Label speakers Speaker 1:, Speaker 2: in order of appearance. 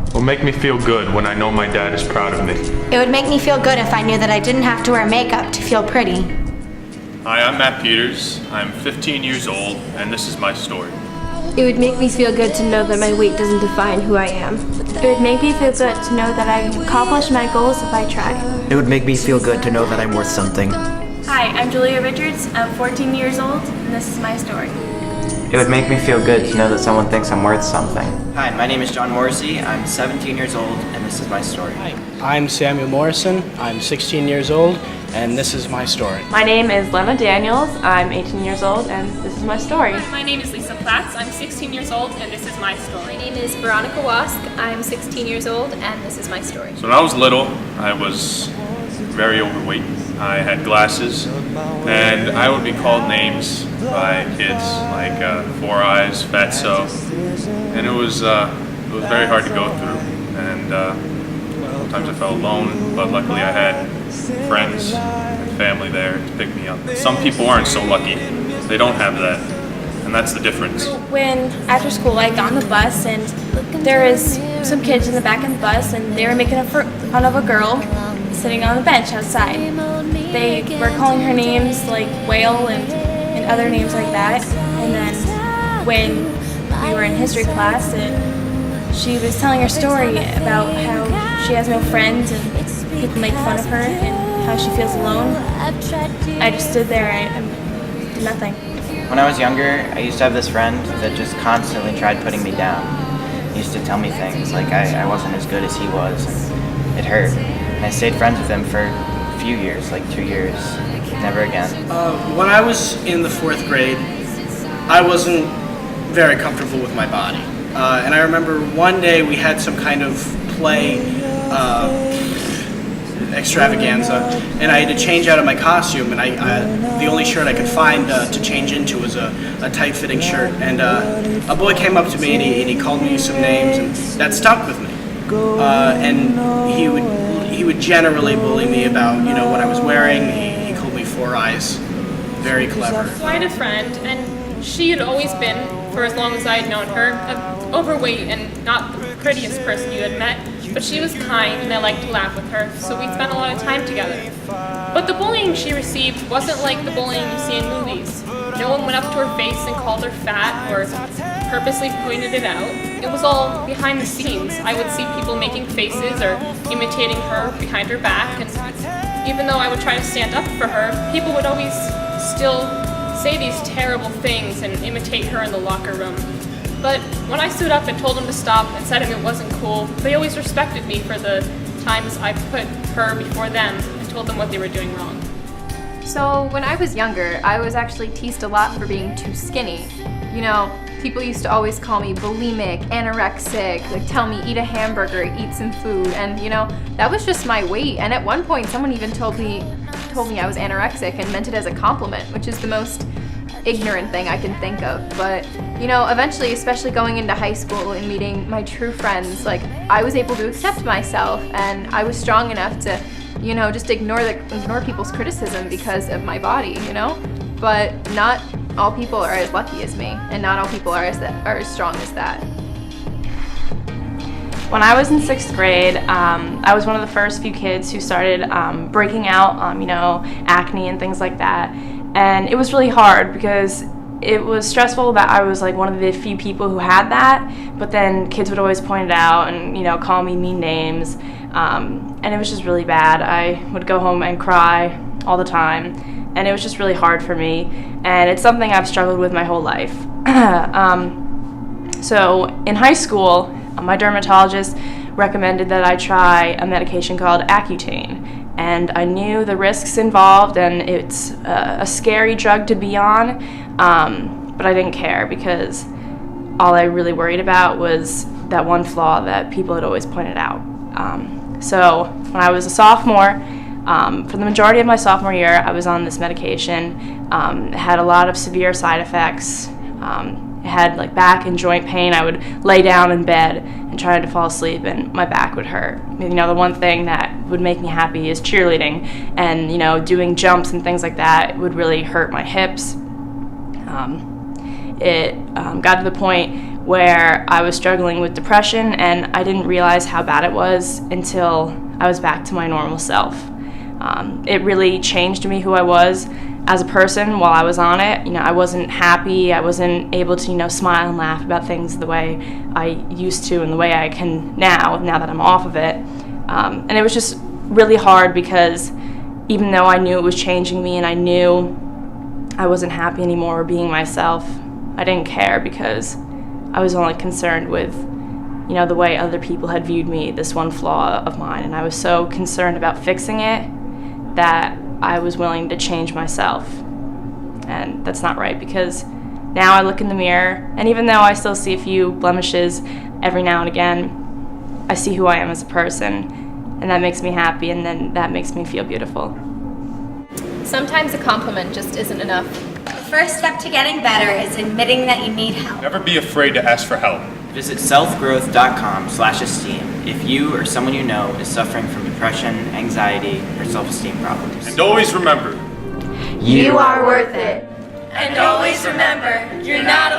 Speaker 1: It will make me feel good when I know my dad is proud of me.
Speaker 2: It would make me feel good if I knew that I didn't have to wear makeup to feel pretty.
Speaker 1: Hi, I'm Matt Peters. I'm 15 years old, and this is my story.
Speaker 3: It would make me feel good to know that my weight doesn't define who I am.
Speaker 4: It would make me feel good to know that I can accomplish my goals if I try.
Speaker 5: It would make me feel good to know that I'm worth something.
Speaker 4: Hi, I'm Julia Richards. I'm 14 years old, and this is my story.
Speaker 6: It would make me feel good to know that someone thinks I'm worth something.
Speaker 7: Hi, my name is John Morrissey. I'm 17 years old, and this is my story.
Speaker 8: Hi, I'm Samuel Morrison. I'm 16 years old, and this is my story.
Speaker 9: My name is Lena Daniels. I'm 18 years old, and this is my story.
Speaker 10: My name is Lisa Platts. I'm 16 years old, and this is my story.
Speaker 11: My name is Veronica Wask. I'm 16 years old, and this is my story.
Speaker 1: So when I was little, I was very overweight. I had glasses, and I would be called names by kids like Four Eyes, Fatso, and it was very hard to go through. And sometimes I felt alone, but luckily I had friends and family there to pick me up. Some people aren't so lucky; they don't have that, and that's the difference.
Speaker 4: When after school I got on the bus and there was some kids in the back of the bus and they were making fun of a girl sitting on the bench outside. They were calling her names like Whale and other names like that. And then when we were in history class, she was telling her story about how she has no friends and people make fun of her and how she feels alone. I just stood there and did nothing.
Speaker 7: When I was younger, I used to have this friend that just constantly tried putting me down. He used to tell me things like I wasn't as good as he was, and it hurt. And I stayed friends with him for a few years, like 2 years. Never again.
Speaker 8: When I was in the 4th grade, I wasn't very comfortable with my body. And I remember one day we had some kind of play extravaganza, and I had to change out of my costume, and the only shirt I could find to change into was a tight-fitting shirt. And a boy came up to me and he called me some names, and that stuck with me. And he would generally bully me about what I was wearing. He called me Four Eyes. Very clever.
Speaker 10: So I had a friend, and she had always been, for as long as I had known her, overweight and not the prettiest person you had met, but she was kind and I liked to laugh with her, so we spent a lot of time together. But the bullying she received wasn't like the bullying you see in movies. No one went up to her face and called her fat or purposely pointed it out. It was all behind the scenes. I would see people making faces or imitating her behind her back, and even though I would try to stand up for her, people would always still say these terrible things and imitate her in the locker room. But when I stood up and told them to stop and said it wasn't cool, they always respected me for the times I put her before them and told them what they were doing wrong.
Speaker 9: So when I was younger, I was actually teased a lot for being too skinny. People used to always call me bulimic, anorexic, like tell me eat a hamburger, eat some food, and that was just my weight. And at one point someone even told me I was anorexic and meant it as a compliment, which is the most ignorant thing I can think of. But eventually, especially going into high school and meeting my true friends, like I was able to accept myself, and I was strong enough to just ignore people's criticism because of my body, But not all people are as lucky as me, and not all people are as strong as that. When I was in 6th grade, I was one of the first few kids who started breaking out, acne and things like that. And it was really hard because it was stressful that I was like one of the few people who had that, but then kids would always point it out and call me mean names, and it was just really bad. I would go home and cry all the time, and it was just really hard for me, and it's something I've struggled with my whole life. So in high school, my dermatologist recommended that I try a medication called Accutane. And I knew the risks involved, and it's a scary drug to be on, but I didn't care because all I really worried about was that one flaw that people had always pointed out. So when I was a sophomore, for the majority of my sophomore year, I was on this medication. It had a lot of severe side effects. It had like back and joint pain. I would lay down in bed and try to fall asleep, and my back would hurt. The one thing that would make me happy is cheerleading, and doing jumps and things like that would really hurt my hips. It got to the point where I was struggling with depression, and I didn't realize how bad it was until I was back to my normal self. It really changed me, who I was as a person while I was on it. I wasn't happy. I wasn't able to, smile and laugh about things the way I used to and the way I can now that I'm off of it. And it was just really hard because even though I knew it was changing me and I knew I wasn't happy anymore being myself, I didn't care because I was only concerned with, the way other people had viewed me, this one flaw of mine. And I was so concerned about fixing it that I was willing to change myself. And that's not right, because now I look in the mirror, and even though I still see a few blemishes every now and again, I see who I am as a person, and that makes me happy, and then that makes me feel beautiful.
Speaker 11: Sometimes a compliment just isn't enough.
Speaker 2: The first step to getting better is admitting that you need help.
Speaker 1: Never be afraid to ask for help.
Speaker 7: Visit selfgrowth.com/esteem if you or someone you know is suffering from depression, anxiety, or self-esteem problems.
Speaker 1: And always remember,
Speaker 2: You are worth it.
Speaker 4: And always remember, you're not